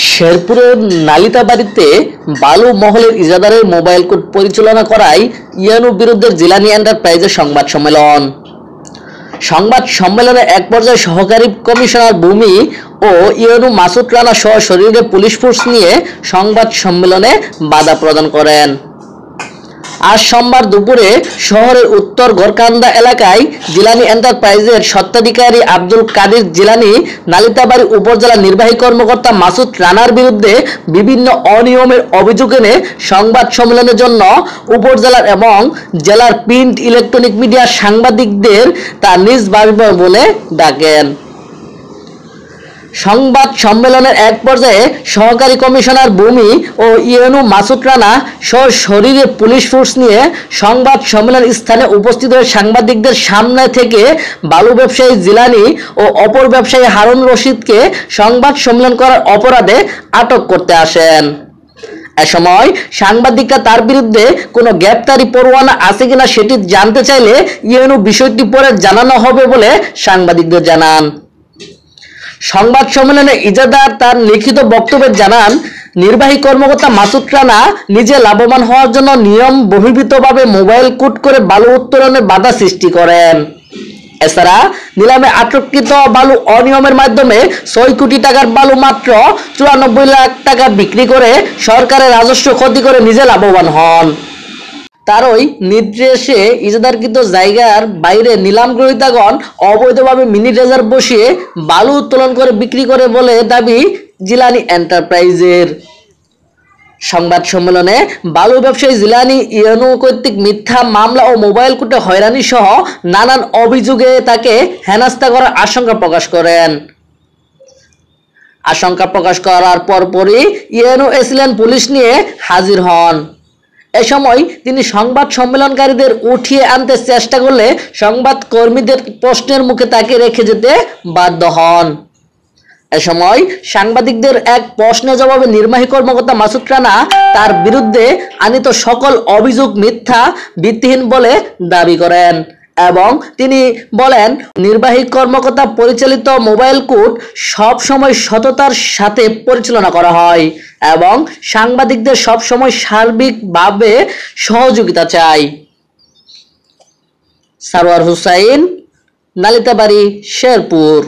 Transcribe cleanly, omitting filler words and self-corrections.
শেরপুরের নালিতাবাড়িতে বালু মহলের ইজারাদারের মোবাইল কোর্ট পরিচালনা করায় ইউএনও বিরুদ্ধে জিলানি এন্টারপ্রাইজের সংবাদ সম্মেলনে এক পর্যায়ে সহকারী কমিশনার ভূমি ও ইউএনও মাসুদ রানা সহ শরীরে পুলিশ ফোর্স নিয়ে সংবাদ সম্মেলনে বাধা প্রদান করেন। আজ সোমবার দুপুরে শহরের উত্তর গড়কান্দা এলাকায় জিলানি এন্টারপ্রাইজের স্বত্বাধিকারী আব্দুল কাদির জিলানি নালিতাবাড়ি উপজেলা নির্বাহী কর্মকর্তা মাসুদ রানার বিরুদ্ধে বিভিন্ন অনিয়মের অভিযোগ এনে সংবাদ সম্মেলনের জন্য উপজেলার এবং জেলার প্রিন্ট ইলেকট্রনিক মিডিয়ার সাংবাদিকদের তার নিজ বাসভবনে বলে ডাকেন। সংবাদ সম্মেলনের এক পর্যায়ে সহকারী কমিশনার ভূমি ও ইউএনও মাসুদ রানা সশরীরে পুলিশ ফোর্স নিয়ে সংবাদ সম্মেলন স্থানে উপস্থিত হয়ে সাংবাদিকদের সামনে থেকে বালু ব্যবসায়ী জিলানি ও অপর ব্যবসায়ী হারুন রশিদকে সংবাদ সম্মেলন করার অপরাধে আটক করতে আসেন। এ সময় সাংবাদিকরা তার বিরুদ্ধে কোনো গ্রেপ্তারি পরোয়ানা আছে কিনা সেটি জানতে চাইলে ইউএনও বিষয়টি পরে জানানো হবে বলে সাংবাদিকদের জানান। সংবাদ সম্মেলনে ইজারাদার তার লিখিত বক্তব্যে জানান, নির্বাহী কর্মকর্তা মাসুদ রানা নিজে লাভবান হওয়ার জন্য নিয়ম বহির্ভূতভাবে মোবাইল কোড করে বালু উত্তোলনে বাধা সৃষ্টি করেন। এছাড়া নিলামে আটককৃত বালু অনিয়মের মাধ্যমে 6 কোটি টাকার বালু মাত্র 94 লাখ টাকা বিক্রি করে সরকারের রাজস্ব ক্ষতি করে নিজে লাভবান হন। তারই নির্দেশে ইজারাদারকৃত জায়গার বাইরে নিলাম গ্রহীতাগণ অবৈধভাবে মিনি রিজার্ভ বসিয়ে বালু উত্তোলন করে বিক্রি করে বলে দাবি জিলানি এন্টারপ্রাইজের। সংবাদ সম্মেলনে বালু ব্যবসায়ী জিলানি ইউএনও কর্তৃক মিথ্যা মামলা ও মোবাইল কোর্টে হয়রানি সহ নানান অভিযোগে তাকে হেনস্থা করার আশঙ্কা প্রকাশ করার পরপরই ইউএনও এসিলেন পুলিশ নিয়ে হাজির হন। এ সময় তিনি সংবাদ সম্মেলনকারীদের উঠিয়ে আনতে চেষ্টা করলে সংবাদ কর্মীদের প্রশ্নের মুখে তাকে রেখে যেতে বাধ্য হন। এ সময় সাংবাদিকদের এক প্রশ্নের জবাবে নির্বাহী কর্মকর্তা মাসুদ রানা তার বিরুদ্ধে আনিত সকল অভিযোগ মিথ্যা, ভিত্তিহীন বলে দাবি করেন এবং তিনি বলেন, নির্বাহী কর্মকর্তা পরিচালিত মোবাইল কোর্ট সব সময় সততার সাথে পরিচালনা করা হয় এবং সাংবাদিকদের সব সময় সার্বিকভাবে সহযোগিতা চাই। সারোয়ার হুসাইন, নালিতাবাড়ি, শেরপুর।